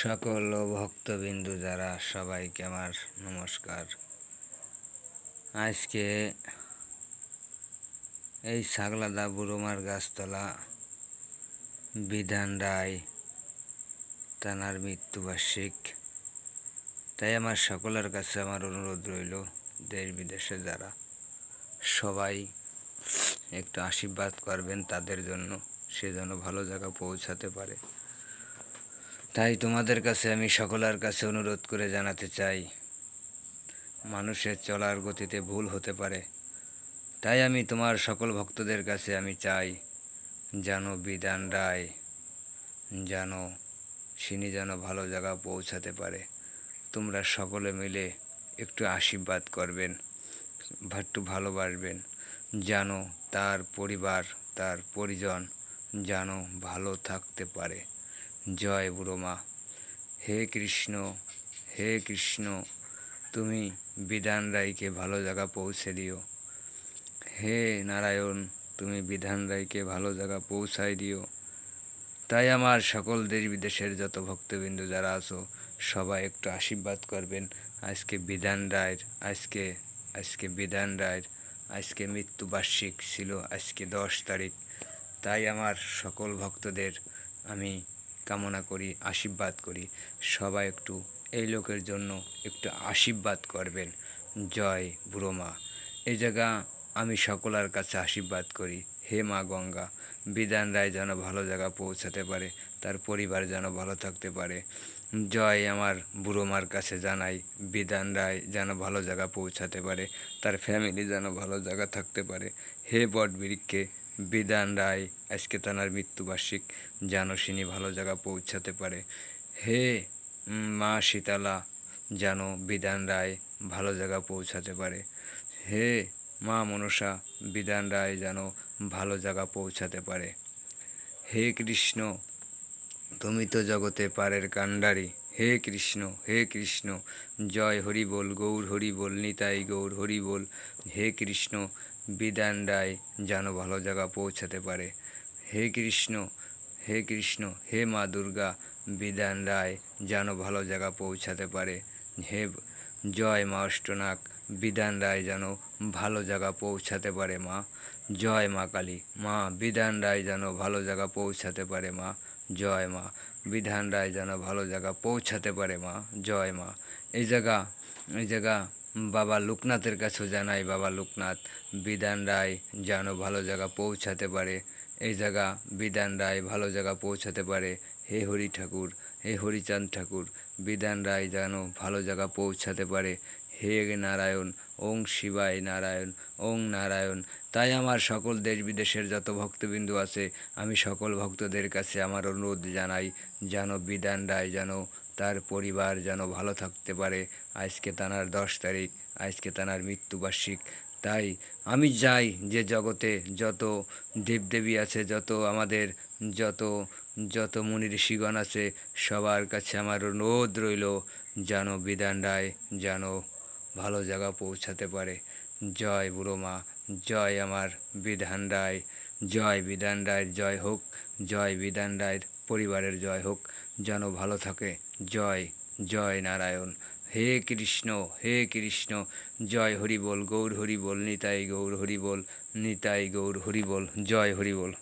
সকল ভক্তবিন্দু যারা সবাইকে আমার নমস্কার। আজকে এই ছাগলাদা বুড়োমার গাছতলা বিধান রায় তানার মৃত্যুবার্ষিক, তাই আমার সকলের কাছে আমার অনুরোধ রইল, দেশ বিদেশে যারা সবাই একটু আশীর্বাদ করবেন তাদের জন্য, সে যেন ভালো জায়গা পৌঁছাতে পারে। তাই তোমাদের কাছে আমি সকলের কাছে অনুরোধ করে জানাতে চাই, মানুষের চলার গতিতে ভুল হতে পারে, তাই আমি তোমার সকল ভক্তদের কাছে আমি চাই যেন বিধান রায় যেন সিনি যেন ভালো জায়গা পৌঁছাতে পারে। তোমরা সকলে মিলে একটু আশীর্বাদ করবেন, একটু ভালোবাসবেন, যেন তার পরিবার তার পরিজন যেন ভালো থাকতে পারে। জয় বুড়ো মা। হে কৃষ্ণ, হে কৃষ্ণ, তুমি বিধান রায়কে ভালো জায়গা পৌঁছে দিও। হে নারায়ণ, তুমি বিধান রায়কে ভালো জায়গা পৌঁছাই দিও। তাই আমার সকল দেশ বিদেশের যত ভক্তবিন্দু যারা আছো সবাই একটু আশীর্বাদ করবেন। আজকে বিধান রায়ের আজকে বিধান রায়ের আজকে মৃত্যুবার্ষিক ছিল, আজকে 10 তারিখ। তাই আমার সকল ভক্তদের আমি কামনা করি, আশীর্বাদ করি, সবাই একটু এই লোকের জন্য একটু আশীর্বাদ করবেন। জয় বুড়ো মা। এই জায়গা আমি সকলের কাছে আশীর্বাদ করি, হে মা গঙ্গা, বিধান রায় যেন ভালো জায়গা পৌঁছাতে পারে, তার পরিবার যেন ভালো থাকতে পারে। জয় আমার বুড়ো মার কাছে জানাই, বিধান রায় যেন ভালো জায়গা পৌঁছাতে পারে, তার ফ্যামিলি যেন ভালো জায়গা থাকতে পারে। হে বটবৃক্ষে বিধান রায় আজকে তানার মৃত্যুবার্ষিক, যেন সিনি ভালো জায়গা পৌঁছাতে পারে। হে মা শীতলা, যেন বিধান রায় ভালো জায়গা পৌঁছাতে পারে। হে মা মনসা, বিধান রায় যেন ভালো জায়গা পৌঁছাতে পারে। হে কৃষ্ণ, তুমি তো জগতে পারের কাণ্ডারি। হে কৃষ্ণ, হে কৃষ্ণ, জয় হরি বল, গৌর হরি বল, নিতাই গৌর হরি বল। হে কৃষ্ণ, বিধান রায় যেন ভালো জায়গা পৌঁছাতে পারে। হে কৃষ্ণ, হে কৃষ্ণ, হে মা দুর্গা, বিধান রায় যেন ভালো জায়গা পৌঁছাতে পারে। হে জয় মা অষ্টনাগ, বিধান রায় যেন ভালো জায়গা পৌঁছাতে পারে। মা জয় মা কালী, মা বিধান রায় যেন ভালো জায়গা পৌঁছাতে পারে। মা জয় মা, বিধান রায় যেন ভালো জায়গা পৌঁছাতে পারে। মা জয় মা। এই জায়গা বাবা লোকনাথের কাছেও জানাই, বাবা লোকনাথ, বিধান রায় যেন ভালো জায়গা পৌঁছাতে পারে। এই জায়গা বিধান রায় ভালো জায়গা পৌঁছাতে পারে। হে হরি ঠাকুর, হে হরিচাঁদ ঠাকুর, বিধান রায় যেন ভালো জায়গা পৌঁছাতে পারে। হে নারায়ণ, ওং শিবায় নারায়ণ, ওং নারায়ণ। তাই আমার সকল দেশ বিদেশের যত ভক্তবিন্দু আছে আমি সকল ভক্তদের কাছে আমার অনুরোধ জানাই, যেন বিধান রায় যেন তার পরিবার যেন ভালো থাকতে পারে। আজকে তানার 10 তারিখ, আজকে তানার মৃত্যুবার্ষিক। তাই আমি চাই যে জগতে যত দেবদেবী আছে, যত আমাদের যত যত মুনি ঋষিগণ আছে, সবার কাছে আমার অনুরোধ রইল যেন বিধান রায় যেন ভালো জায়গা পৌঁছাতে পারে। জয় বুড়ো মা, জয় আমার বিধান রায়, জয় বিধান রায়ের জয় হোক, জয় বিধান রায়ের পরিবারের জয় হোক, যেন ভালো থাকে। জয় জয় নারায়ণ। হে কৃষ্ণ, হে কৃষ্ণ, জয় হরি বল, গৌর হরি বল, নিতাই গৌর হরি বল, নিতাই গৌর হরি বল, জয় হরি বল।